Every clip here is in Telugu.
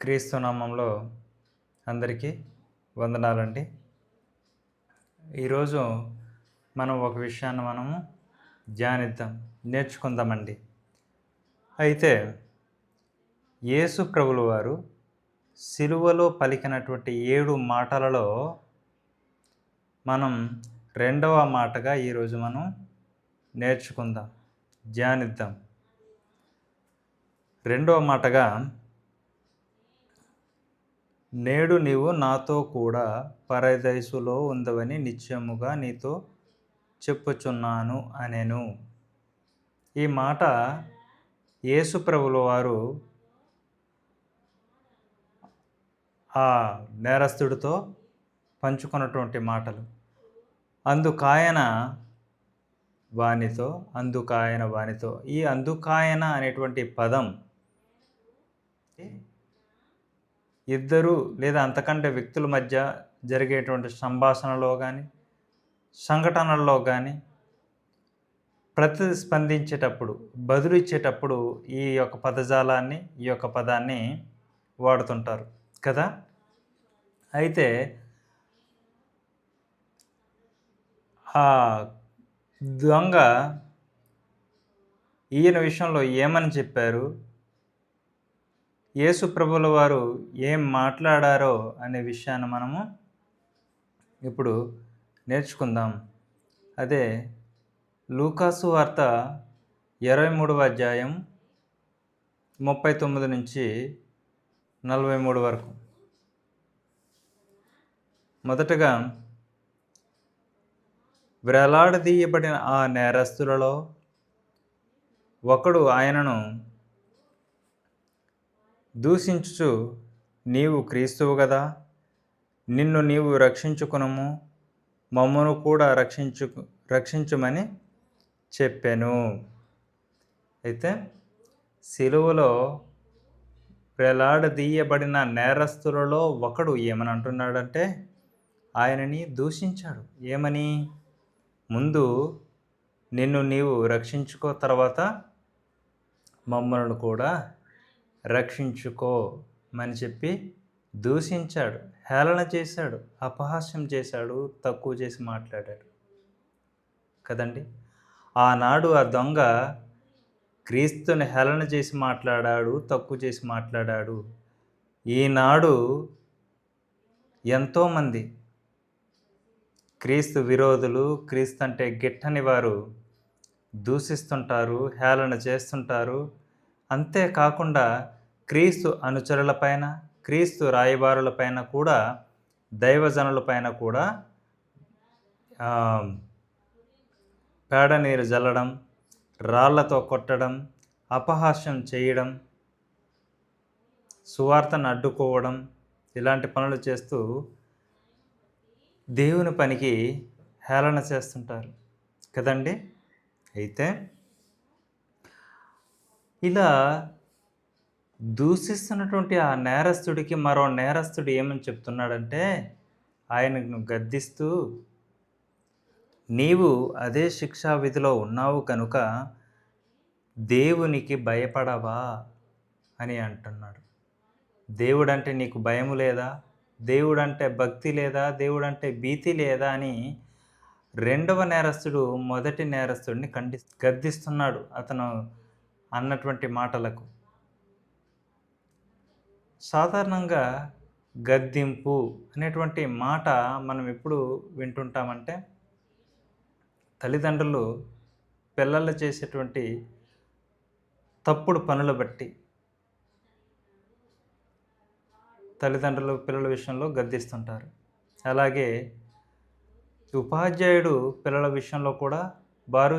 క్రీస్తు నామంలో అందరికీ వందనాలండి. ఈరోజు మనం ఒక విషయాన్ని ధ్యానిద్దాం, నేర్చుకుందామండి. అయితే యేసు ప్రభులు వారు సిలువలో పలికినటువంటి 7 మాటలలో మనం రెండవ మాటగా ఈరోజు మనం నేర్చుకుందాం, ధ్యానిద్దాం. రెండవ మాటగా, నేడు నీవు నాతో కూడా పరదైసులో ఉందవని నిశ్చయముగా నీతో చెప్పుచున్నాను అనెను. ఈ మాట యేసు ప్రభుల వారు ఆ నేరస్తుడితో పంచుకున్నటువంటి మాటలు. అందుకాయన వానితో ఈ అందుకాయన అనేటువంటి పదం ఇద్దరు లేదా అంతకంటే వ్యక్తుల మధ్య జరిగేటువంటి సంభాషణలో కానీ, సంఘటనల్లో కానీ ప్రతిస్పందించేటప్పుడు, బదులు ఇచ్చేటప్పుడు ఈ యొక్క పదజాలాన్ని, ఈ యొక్క పదాన్ని వాడుతుంటారు కదా. అయితే ఆ దొంగ ఈయన విషయంలో ఏమని చెప్పారు, యేసు ప్రభుల వారు ఏం మాట్లాడారో అనే విషయాన్ని మనము ఇప్పుడు నేర్చుకుందాం. అదే లూకాసు వార్త 23వ అధ్యాయం 39 నుంచి 43 వరకు. మొదటగా, వేలాడదీయబడిన ఆ నేరస్తులలో ఒకడు ఆయనను దూషించుచు, నీవు క్రీస్తువు గదా, నిన్ను నీవు రక్షించుకునము, మమ్మను కూడా రక్షించుమని చెప్పాను. అయితే సిలువలో వేలాడదీయబడిన నేరస్తులలో ఒకడు ఏమని అంటున్నాడంటే, ఆయనని దూషించాడు. ఏమని? ముందు నిన్ను నీవు రక్షించుకో, తర్వాత మమ్మల్ని కూడా రక్షించుకోమని చెప్పి దూషించాడు, హేళన చేశాడు, అపహాస్యం చేశాడు, తక్కువ చేసి మాట్లాడాడు కదండి. ఆనాడు ఆ దొంగ క్రీస్తుని హేళన చేసి మాట్లాడాడు, తక్కువ చేసి మాట్లాడాడు. ఈనాడు ఎంతోమంది క్రీస్తు విరోధులు, క్రీస్తు అంటే గిట్టని వారు దూషిస్తుంటారు, హేళన చేస్తుంటారు. అంతేకాకుండా క్రీస్తు అనుచరులపైన, క్రీస్తు రాయబారులపైన కూడా, దైవజనులపైన కూడా పేడ నీరు జల్లడం, రాళ్లతో కొట్టడం, అపహాస్యం చేయడం, సువార్తను అడ్డుకోవడం, ఇలాంటి పనులు చేస్తూ దేవుని పనికి హేళన చేస్తుంటారు కదండి. అయితే ఇలా దూషిస్తున్నటువంటి ఆ నేరస్తుడికి మరో నేరస్తుడు ఏమని చెప్తున్నాడంటే, ఆయనను గద్దిస్తూ, నీవు అదే శిక్షా విధిలో ఉన్నావు కనుక దేవునికి భయపడవా అని అంటున్నాడు. దేవుడంటే నీకు భయము లేదా, దేవుడంటే భక్తి లేదా, దేవుడంటే భీతి లేదా అని రెండవ నేరస్తుడు మొదటి నేరస్తుడిని గద్దిస్తున్నాడు అతను అన్నటువంటి మాటలకు. సాధారణంగా గద్దింపు అనేటువంటి మాట మనం ఎప్పుడు వింటుంటామంటే, తల్లిదండ్రులు పిల్లలు చేసేటువంటి తప్పుడు పనుల బట్టి తల్లిదండ్రులు పిల్లల విషయంలో గద్దిస్తుంటారు. అలాగే ఉపాధ్యాయుడు పిల్లల విషయంలో కూడా వారు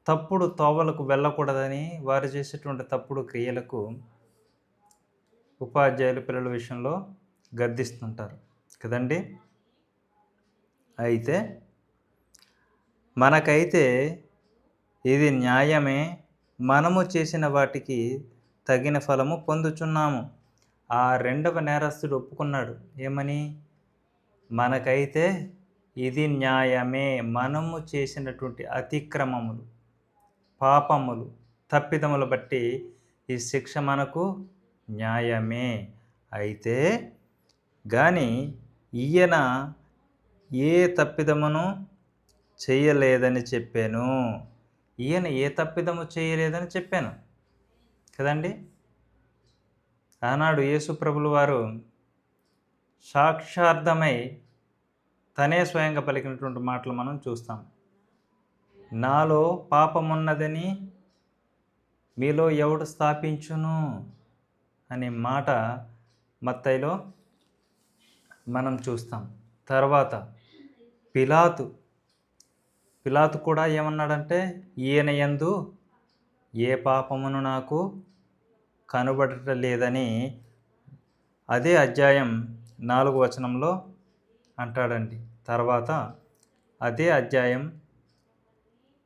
తప్పుడు తోవలకు వెళ్ళకూడదని, వారు చేసేటువంటి తప్పుడు క్రియలకు ఉపాధ్యాయులు పిల్లల విషయంలో గద్దిస్తుంటారు కదండి. అయితే మనకైతే ఇది న్యాయమే, మనము చేసిన వాటికి తగిన ఫలము పొందుచున్నాము. ఆ రెండవ నేరస్తుడు ఒప్పుకున్నాడు. ఏమని? మనకైతే ఇది న్యాయమే, మనము చేసినటువంటి అతిక్రమములు, పాపములు, తప్పిదములు బట్టి ఈ శిక్ష మనకు న్యాయమే అయితే గాని ఈయన ఏ తప్పిదమును చేయలేదని చెప్పాను. ఈయన ఏ తప్పిదము చేయలేదని చెప్పాను కదండి. ఆనాడు యేసు ప్రభులు వారు సాక్షార్థమై తనే స్వయంగా పలికినటువంటి మాటలు మనం చూస్తాం. నాలో పాపమున్నదని మీలో ఎవడు స్థాపించును అనే మాట మత్తయిలో మనం చూస్తాం. తర్వాత పిలాతు కూడా ఏమన్నాడంటే, ఈయన యందు ఏ పాపమును నాకు కనబడటం లేదని అదే అధ్యాయం 4వ వచనంలో అంటాడండి. తర్వాత అదే అధ్యాయం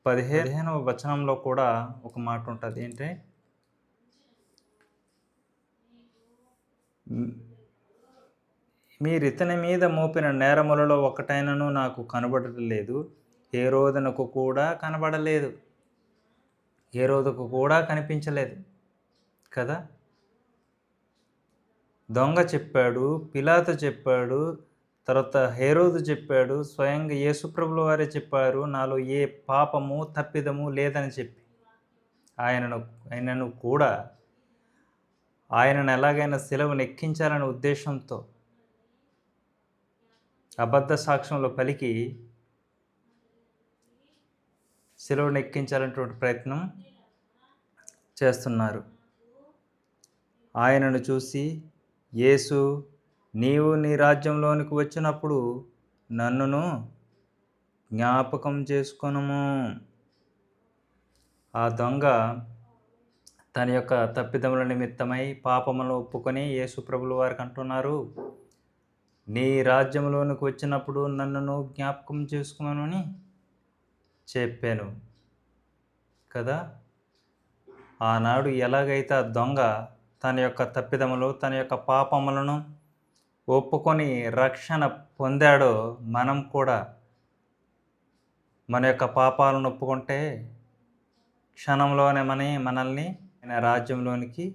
15వ వచనంలో కూడా ఒక మాట ఉంటుంది. ఏంటంటే, మీరితని మీద మోపిన నేరములలో ఒకటైనను నాకు కనబడటం లేదు, హేరోదునకు కూడా కనబడలేదు, హేరోదుకు కూడా కనిపించలేదు కదా. దొంగ చెప్పాడు, పిలాతు చెప్పాడు, తర్వాత హేరోదు చెప్పాడు, స్వయంగా యేసుప్రభుల వారే చెప్పారు నాలో ఏ పాపము తప్పిదము లేదని చెప్పి. ఆయనను కూడా ఆయనను ఎలాగైనా సిలువను ఎక్కించాలనే ఉద్దేశంతో అబద్ధ సాక్ష్యంలో పలికి సిలువను ఎక్కించాలనేటువంటి ప్రయత్నం చేస్తున్నారు. ఆయనను చూసి, యేసు, నీవు నీ రాజ్యంలోనికి వచ్చినప్పుడు నన్నును జ్ఞాపకం చేసుకొనుము. ఆ దొంగ తన యొక్క తప్పిదముల నిమిత్తమై పాపములను ఒప్పుకొని యేసు ప్రభుల వారికి అంటున్నారు, నీ రాజ్యంలోనికి వచ్చినప్పుడు నన్నును జ్ఞాపకం చేసుకున్నానని చెప్పాను కదా. ఆనాడు ఎలాగైతే ఆ దొంగ తన యొక్క తప్పిదములు, తన యొక్క పాపములను ఒప్పుకొని రక్షణ పొందాడో, మనం కూడా మన యొక్క పాపాలను ఒప్పుకుంటే క్షణంలోనే మనల్ని ఆయన రాజ్యంలోనికి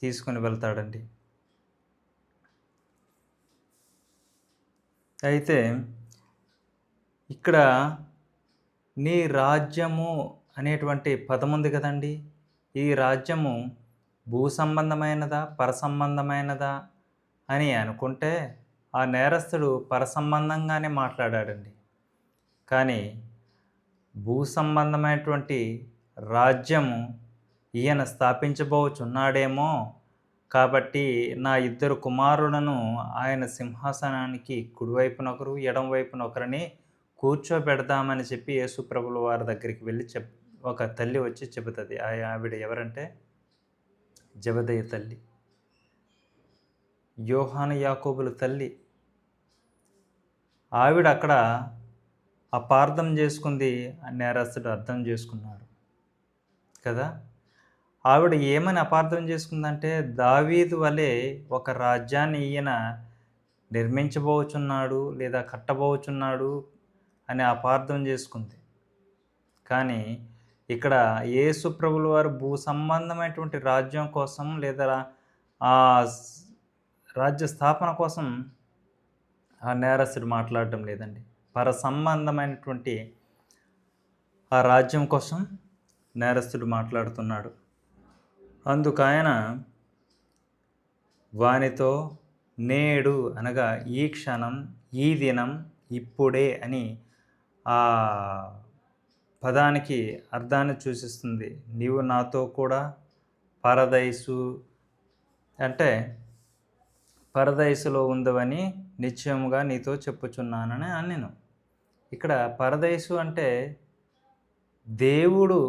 తీసుకుని వెళ్తాడండి. అయితే ఇక్కడ నీ రాజ్యము అనేటువంటి పదం ఉంది కదండి. ఈ రాజ్యము భూ సంబంధమైనదా, పరసంబంధమైనదా అని అనుకుంటే ఆ నేరస్తుడు పరసంబంధంగానే మాట్లాడాడండి. కానీ భూ సంబంధమైనటువంటి రాజ్యము ఈయన స్థాపించబోచున్నాడేమో, కాబట్టి నా 2 కుమారులను ఆయన సింహాసనానికి కుడివైపున ఒకరు, ఎడం వైపున ఒకరిని కూర్చోబెడదామని చెప్పి యేసు ప్రభుల వారి దగ్గరికి వెళ్ళి ఒక తల్లి వచ్చి చెబుతుంది. ఆవిడ ఎవరంటే జెబెదయి తల్లి, యోహాను యాకోబుల తల్లి. ఆవిడ అక్కడ అపార్థం చేసుకుంది, నేరస్తుడు అర్థం చేసుకున్నాడు కదా. ఆవిడ ఏమని అపార్థం చేసుకుందంటే, దావీదు వలె ఒక రాజ్యాన్ని ఈయన నిర్మించబోచున్నాడు లేదా కట్టబోచున్నాడు అని అపార్థం చేసుకుంది. కానీ ఇక్కడ యేసు ప్రభుల వారు భూ సంబంధమైనటువంటి రాజ్యం కోసం లేదా ఆ రాజ్య స్థాపన కోసం ఆ నేరస్తుడు మాట్లాడటం లేదండి. పర సంబంధమైనటువంటి ఆ రాజ్యం కోసం నేరస్తుడు మాట్లాడుతున్నాడు. అందుకు ఆయన వానితో నేడు అనగా ఈ క్షణం, ఈ దినం, ఇప్పుడే అని ఆ పదానికి అర్థాన్ని సూచిస్తుంది. నీవు నాతో కూడా పరదైసు అంటే పరదైసులో ఉందవని నిశ్చయముగా నీతో చెప్పుచున్నానని అన్నెను. ఇక్కడ పరదైసు అంటే దేవుడు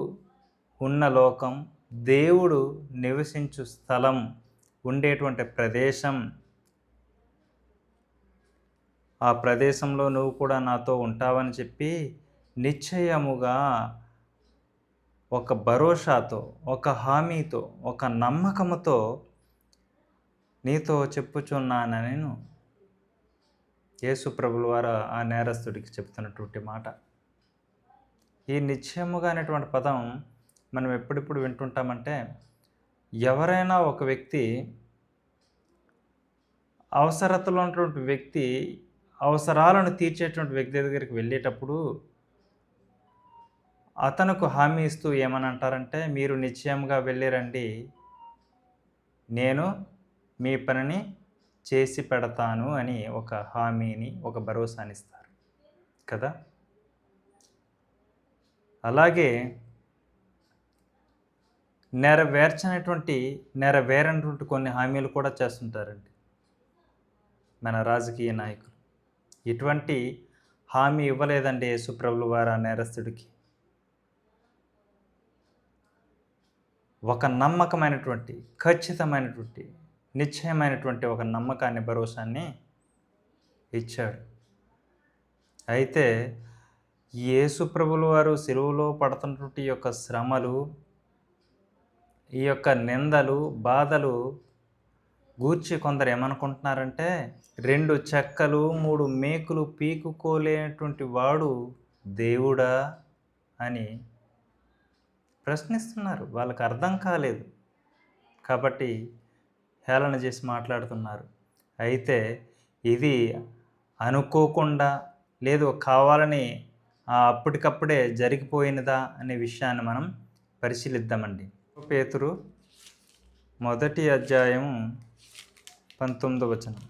ఉన్న లోకం, దేవుడు నివసించు స్థలం, ఉండేటువంటి ప్రదేశం. ఆ ప్రదేశంలో నువ్వు కూడా నాతో ఉంటావని చెప్పి నిశ్చయముగా ఒక భరోసాతో, ఒక హామీతో, ఒక నమ్మకముతో నీతో చెప్పుచున్నానని యేసు ప్రభుల వారు ఆ నేరస్తుడికి చెప్తున్నటువంటి మాట. ఈ నిశ్చయముగా అనేటువంటి పదం మనం ఎప్పుడెప్పుడు వింటుంటామంటే, ఎవరైనా ఒక వ్యక్తి అవసరతలో ఉన్నటువంటి వ్యక్తి అవసరాలను తీర్చేటువంటి వ్యక్తి దగ్గరికి వెళ్ళేటప్పుడు అతనుకు హామీ ఇస్తూ ఏమని అంటారంటే, "మీరు నిశ్చయంగా వెళ్ళి రండి. నేను మీ పనిని చేసి పెడతాను" అని ఒక హామీని, ఒక భరోసానిస్తారు కదా! అలాగే నెరవేరనటువంటి కొన్ని హామీలు కూడా చేస్తుంటారండి మన రాజకీయ నాయకులు. ఇటువంటి హామీ ఇవ్వలేదండి యేసుప్రభుల వారు ఆ నేరస్తుడికి. ఒక నమ్మకమైనటువంటి, ఖచ్చితమైనటువంటి, నిశ్చయమైనటువంటి ఒక నమ్మకాన్ని, భరోసాన్ని ఇచ్చాడు. అయితే యేసుప్రభుల వారు సిలువలో పడుతున్నటువంటి ఈ యొక్క శ్రమలు, ఈ యొక్క నిందలు, బాధలు గూర్చి కొందరు ఏమనుకుంటున్నారంటే, 2 చెక్కలు 3 మేకులు పీకుకోలేనటువంటి వాడు దేవుడా అని ప్రశ్నిస్తున్నారు. వాళ్ళకి అర్థం కాలేదు. కాబట్టి హేళన చేసి మాట్లాడుతున్నారు. అయితే ఇది అనుకోకుండా, లేదు కావాలని అప్పటికప్పుడే జరిగిపోయినదా అనే విషయాన్ని మనం పరిశీలిద్దామండి. పేతురు 1 అధ్యాయం 19వ వచనం.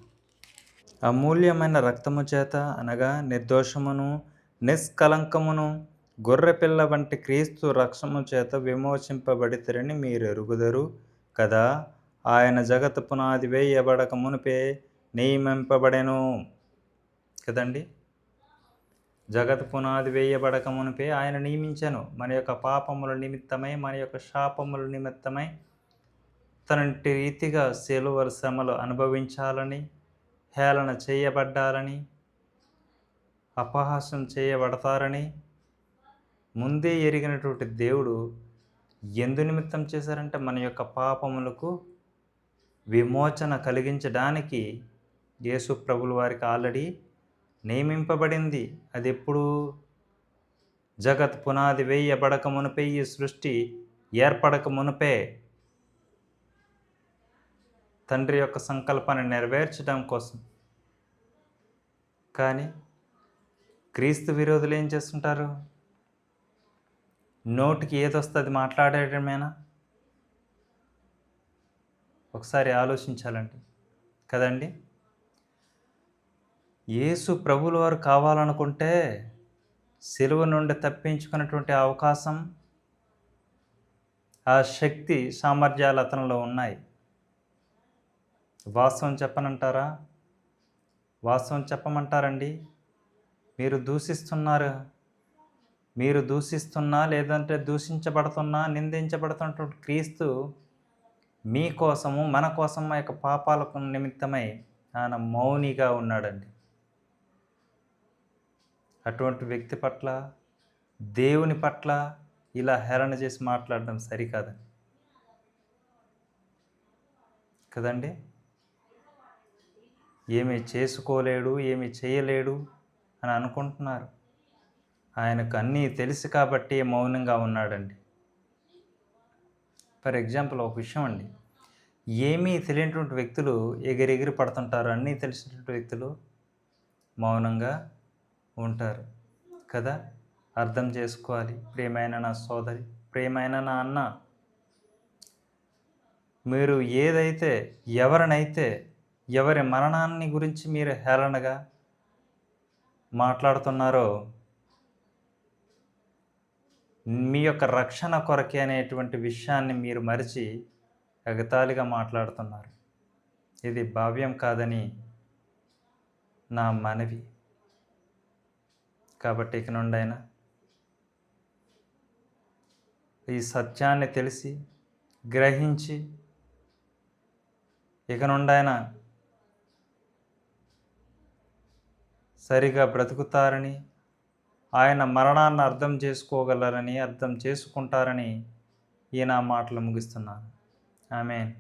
అమూల్యమైన రక్తము చేత అనగా నిర్దోషమును నిష్కలంకమును గొర్రెపిల్ల వంటి క్రీస్తు రక్తము చేత విమోచింపబడితరని మీరు ఎరుగుదరు కదా. ఆయన జగత్ పునాది వేయబడక మునిపే నియమింపబడెను కదండి. జగత్ పునాది వేయబడక మునిపే ఆయన నియమించను. మన యొక్క పాపముల నిమిత్తమై, మన యొక్క శాపముల నిమిత్తమై తనంటి రీతిగా శిలువ శ్రమలు అనుభవించాలని, హేళన చేయబడ్డాలని, అపహాస్యం చేయబడతారని ముందే ఎరిగినటువంటి దేవుడు ఎందు నిమిత్తం చేశారంటే, మన యొక్క పాపములకు విమోచన కలిగించడానికి యేసు ప్రభుల వారికి ఆల్రెడీ నియమింపబడింది. అది ఎప్పుడు? జగత్ పునాది వేయబడక మునిపే, ఈ సృష్టి ఏర్పడక మునిపే తండ్రి యొక్క సంకల్పాన్ని నెరవేర్చడం కోసం. కానీ క్రీస్తు విరోధులు ఏం చేస్తుంటారు? నోటికి ఏదొస్తుంది మాట్లాడేయడమేనా? ఒకసారి ఆలోచించాలండి కదండి. యేసు ప్రభువుల వారు కావాలనుకుంటే సిలువ నుండి తప్పించుకున్నటువంటి అవకాశం, ఆ శక్తి, సామర్థ్యాలు అతనిలో ఉన్నాయి. వాస్తవం చెప్పనంటారా? వాస్తవం చెప్పమంటారండి? మీరు దూషిస్తున్నా లేదంటే దూషించబడుతున్నా, నిందించబడుతున్నటువంటి క్రీస్తు మీకోసము, మన కోసం ఆ యొక్క పాపాలకు నిమిత్తమై ఆయన మౌనిగా ఉన్నాడండి. అటువంటి వ్యక్తి పట్ల, దేవుని పట్ల ఇలా హేళన చేసి మాట్లాడడం సరికాదండి కదండి. ఏమీ చేసుకోలేడు, ఏమీ చేయలేడు అని అనుకుంటున్నారు. ఆయనకు అన్నీ తెలుసు కాబట్టి మౌనంగా ఉన్నాడండి. ఫర్ ఎగ్జాంపుల్ ఒక విషయం అండి, ఏమీ తెలియనటువంటి వ్యక్తులు ఎగిరెగిరి పడుతుంటారు. అన్నీ తెలిసినటువంటి వ్యక్తులు మౌనంగా ఉంటారు కదా. అర్థం చేసుకోవాలి ప్రియమైన నా సోదరి, ప్రియమైన నా అన్న. మీరు ఎవరినైతే, ఎవరి మరణాన్ని గురించి మీరు హేళనగా మాట్లాడుతున్నారో, మీ యొక్క రక్షణ కొరకే అనేటువంటి విషయాన్ని మీరు మరిచి ఎగతాళిగా మాట్లాడుతున్నారు. ఇది భావ్యం కాదని నా మనవి. కాబట్టి ఇక నుండైనా ఈ సత్యాన్ని తెలిసి, గ్రహించి, ఇక నుండైనా సరిగా బ్రతుకుతారని, ఆయన మరణాన్ని అర్థం చేసుకుంటారని ఈ నా మాటలు ముగిస్తున్నాను. ఆమేన్.